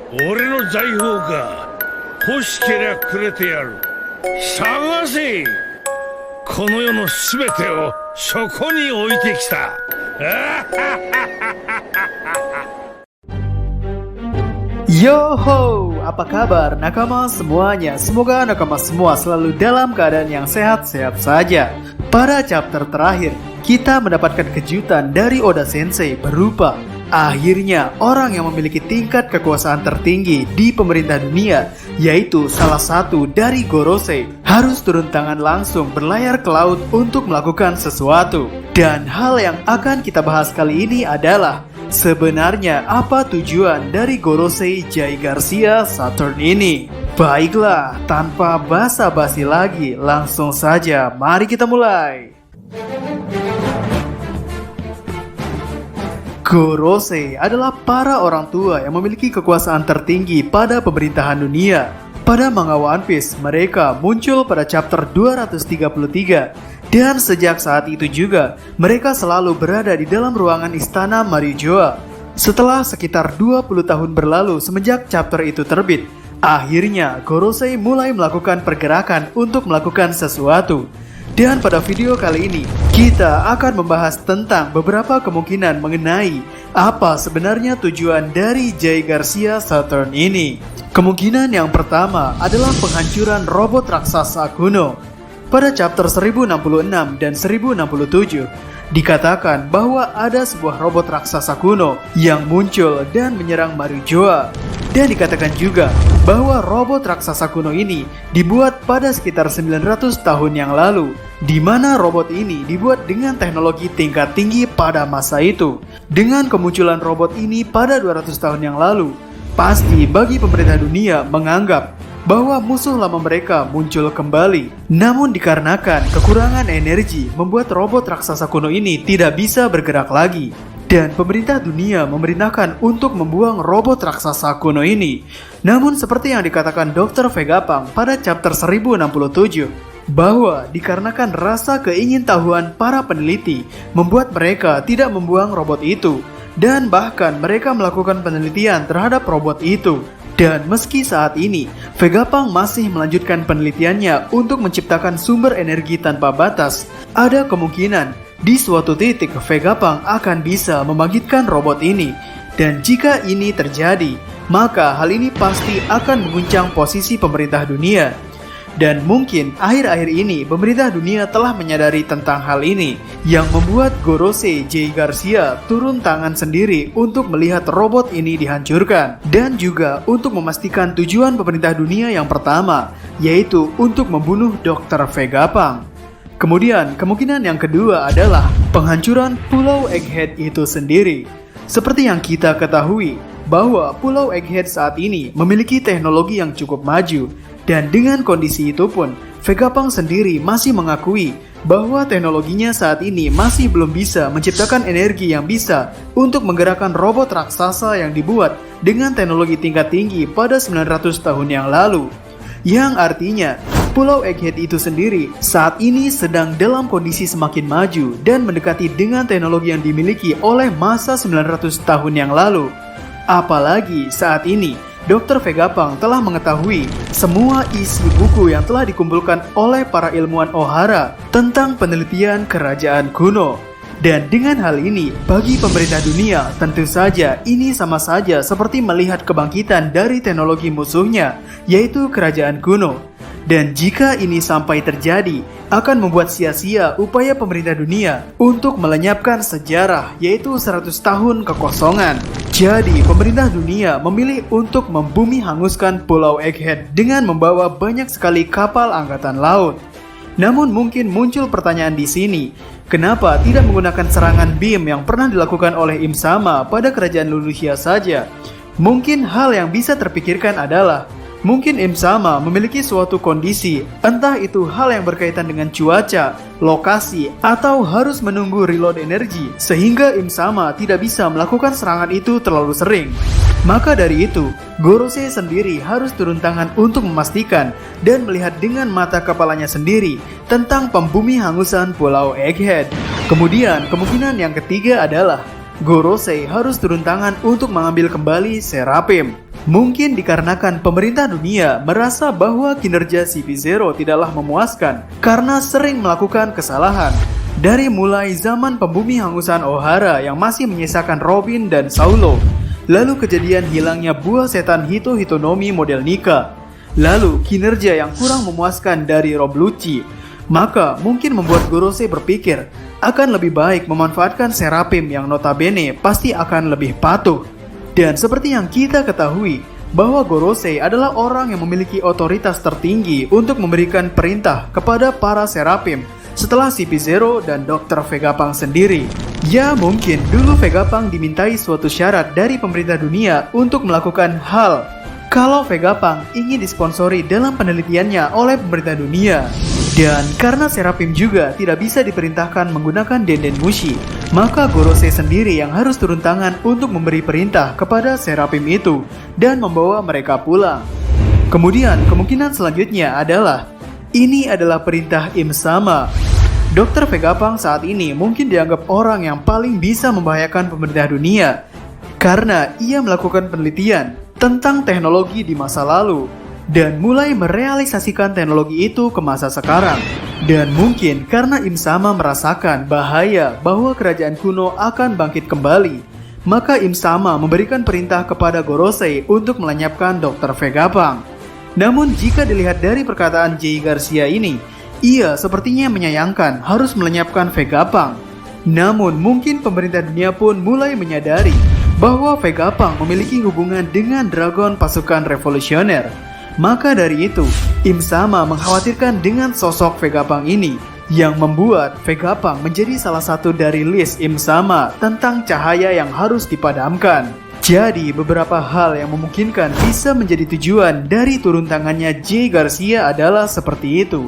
俺の財宝か。欲しけりゃくれてやる。探せ。この世のすべてをそこに置いてきた。Yo ho, apa kabar nakama semuanya? Semoga nakama semua selalu dalam keadaan yang sehat-sehat saja. Pada chapter terakhir, kita mendapatkan kejutan dari Oda Sensei berupa akhirnya orang yang memiliki tingkat kekuasaan tertinggi di pemerintah dunia, yaitu salah satu dari Gorosei, harus turun tangan langsung berlayar ke laut untuk melakukan sesuatu. Dan hal yang akan kita bahas kali ini adalah sebenarnya apa tujuan dari Gorosei Jay Garcia Saturn ini? Baiklah, tanpa basa-basi lagi, langsung saja mari kita mulai. Gorosei adalah para orang tua yang memiliki kekuasaan tertinggi pada pemerintahan dunia. Pada manga One Piece, mereka muncul pada chapter 233. Dan sejak saat itu juga, mereka selalu berada di dalam ruangan istana Marijoa. Setelah sekitar 20 tahun berlalu semenjak chapter itu terbit, akhirnya Gorosei mulai melakukan pergerakan untuk melakukan sesuatu. Dan pada video kali ini, kita akan membahas tentang beberapa kemungkinan mengenai apa sebenarnya tujuan dari Jay Garcia Saturn ini. Kemungkinan yang pertama adalah penghancuran robot raksasa kuno. Pada chapter 1066 dan 1067, dikatakan bahwa ada sebuah robot raksasa kuno yang muncul dan menyerang Marijoa. Dan dikatakan juga bahwa robot raksasa kuno ini dibuat pada sekitar 900 tahun yang lalu, di mana robot ini dibuat dengan teknologi tingkat tinggi pada masa itu. Dengan kemunculan robot ini pada 200 tahun yang lalu, pasti bagi pemerintah dunia menganggap bahwa musuh lama mereka muncul kembali. Namun dikarenakan kekurangan energi membuat robot raksasa kuno ini tidak bisa bergerak lagi. Dan pemerintah dunia memerintahkan untuk membuang robot raksasa kuno ini. Namun seperti yang dikatakan Dr. Vegapunk pada chapter 1067, bahwa dikarenakan rasa keingintahuan para peneliti membuat mereka tidak membuang robot itu. Dan bahkan mereka melakukan penelitian terhadap robot itu. Dan meski saat ini, Vegapunk masih melanjutkan penelitiannya untuk menciptakan sumber energi tanpa batas, ada kemungkinan di suatu titik Vegapunk akan bisa membangkitkan robot ini. Dan jika ini terjadi, maka hal ini pasti akan mengguncang posisi pemerintah dunia. Dan mungkin akhir-akhir ini pemerintah dunia telah menyadari tentang hal ini, yang membuat Gorosei Jay Garcia turun tangan sendiri untuk melihat robot ini dihancurkan. Dan juga untuk memastikan tujuan pemerintah dunia yang pertama, yaitu untuk membunuh Dr. Vegapunk. Kemudian kemungkinan yang kedua adalah penghancuran Pulau Egghead itu sendiri. Seperti yang kita ketahui, bahwa Pulau Egghead saat ini memiliki teknologi yang cukup maju. Dan dengan kondisi itu pun, Vegapunk sendiri masih mengakui bahwa teknologinya saat ini masih belum bisa menciptakan energi yang bisa untuk menggerakkan robot raksasa yang dibuat dengan teknologi tingkat tinggi pada 900 tahun yang lalu. Yang artinya, Pulau Egghead itu sendiri saat ini sedang dalam kondisi semakin maju dan mendekati dengan teknologi yang dimiliki oleh masa 900 tahun yang lalu. Apalagi saat ini, Dr. Vegapunk telah mengetahui semua isi buku yang telah dikumpulkan oleh para ilmuwan Ohara tentang penelitian kerajaan kuno. Dan dengan hal ini, bagi pemerintah dunia, tentu saja ini sama saja seperti melihat kebangkitan dari teknologi musuhnya, yaitu kerajaan kuno. Dan jika ini sampai terjadi, akan membuat sia-sia upaya pemerintah dunia untuk melenyapkan sejarah, yaitu 100 tahun kekosongan. Jadi, pemerintah dunia memilih untuk membumi hanguskan Pulau Egghead dengan membawa banyak sekali kapal angkatan laut. Namun mungkin muncul pertanyaan di sini, kenapa tidak menggunakan serangan beam yang pernah dilakukan oleh Im Sama pada kerajaan Lulusia saja? Mungkin hal yang bisa terpikirkan adalah mungkin Im Sama memiliki suatu kondisi, entah itu hal yang berkaitan dengan cuaca, lokasi, atau harus menunggu reload energi, sehingga Im Sama tidak bisa melakukan serangan itu terlalu sering. Maka dari itu, Gorosei sendiri harus turun tangan untuk memastikan dan melihat dengan mata kepalanya sendiri tentang pembumi hangusan Pulau Egghead. Kemudian, kemungkinan yang ketiga adalah Gorosei harus turun tangan untuk mengambil kembali Seraphim. Mungkin dikarenakan pemerintah dunia merasa bahwa kinerja CP0 tidaklah memuaskan karena sering melakukan kesalahan. Dari mulai zaman pembumi hangusan O'Hara yang masih menyisakan Robin dan Saulo, lalu kejadian hilangnya buah setan Hitonomi model Nika, lalu kinerja yang kurang memuaskan dari Rob Lucci, maka mungkin membuat Gorosei berpikir akan lebih baik memanfaatkan Seraphim yang notabene pasti akan lebih patuh. Dan seperti yang kita ketahui, bahwa Gorosei adalah orang yang memiliki otoritas tertinggi untuk memberikan perintah kepada para Seraphim setelah CP0 dan Dr. Vegapunk sendiri. Ya mungkin dulu Vegapunk dimintai suatu syarat dari pemerintah dunia untuk melakukan hal kalau Vegapunk ingin disponsori dalam penelitiannya oleh pemerintah dunia. Dan karena Seraphim juga tidak bisa diperintahkan menggunakan Denden Mushi, maka Gorosei sendiri yang harus turun tangan untuk memberi perintah kepada Seraphim itu dan membawa mereka pulang. Kemudian kemungkinan selanjutnya adalah ini adalah perintah Im Sama. Dr. Vegapunk saat ini mungkin dianggap orang yang paling bisa membahayakan pemerintah dunia karena ia melakukan penelitian tentang teknologi di masa lalu dan mulai merealisasikan teknologi itu ke masa sekarang. Dan mungkin karena Im Sama merasakan bahaya bahwa kerajaan kuno akan bangkit kembali, maka Im Sama memberikan perintah kepada Gorosei untuk melenyapkan Dr. Vegapunk. Namun jika dilihat dari perkataan Jay Garcia ini, ia sepertinya menyayangkan harus melenyapkan Vegapunk. Namun mungkin pemerintah dunia pun mulai menyadari bahwa Vegapunk memiliki hubungan dengan Dragon Pasukan Revolusioner. Maka dari itu, Im Sama mengkhawatirkan dengan sosok Vegapunk ini yang membuat Vegapunk menjadi salah satu dari list Im Sama tentang cahaya yang harus dipadamkan. Jadi beberapa hal yang memungkinkan bisa menjadi tujuan dari turun tangannya Jay Garcia adalah seperti itu.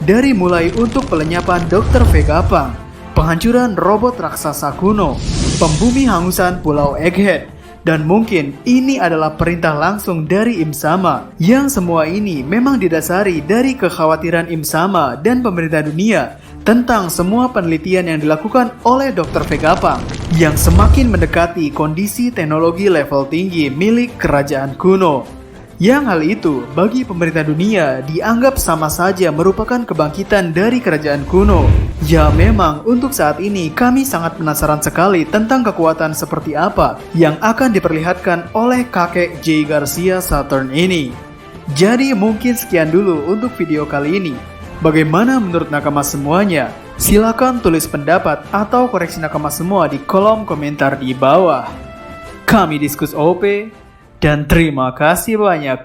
Dari mulai untuk pelenyapan Dr. Vegapunk, penghancuran robot raksasa kuno, pembumi hangusan Pulau Egghead, dan mungkin ini adalah perintah langsung dari Im Sama, yang semua ini memang didasari dari kekhawatiran Im Sama dan pemerintah dunia tentang semua penelitian yang dilakukan oleh Dr. Vegapunk yang semakin mendekati kondisi teknologi level tinggi milik kerajaan kuno. Yang hal itu bagi pemerintah dunia dianggap sama saja merupakan kebangkitan dari kerajaan kuno. Ya memang untuk saat ini kami sangat penasaran sekali tentang kekuatan seperti apa yang akan diperlihatkan oleh kakek Jay Garcia Saturn ini. Jadi mungkin sekian dulu untuk video kali ini. Bagaimana menurut nakama semuanya? Silakan tulis pendapat atau koreksi nakama semua di kolom komentar di bawah. Kami Diskus OP dan terima kasih banyak.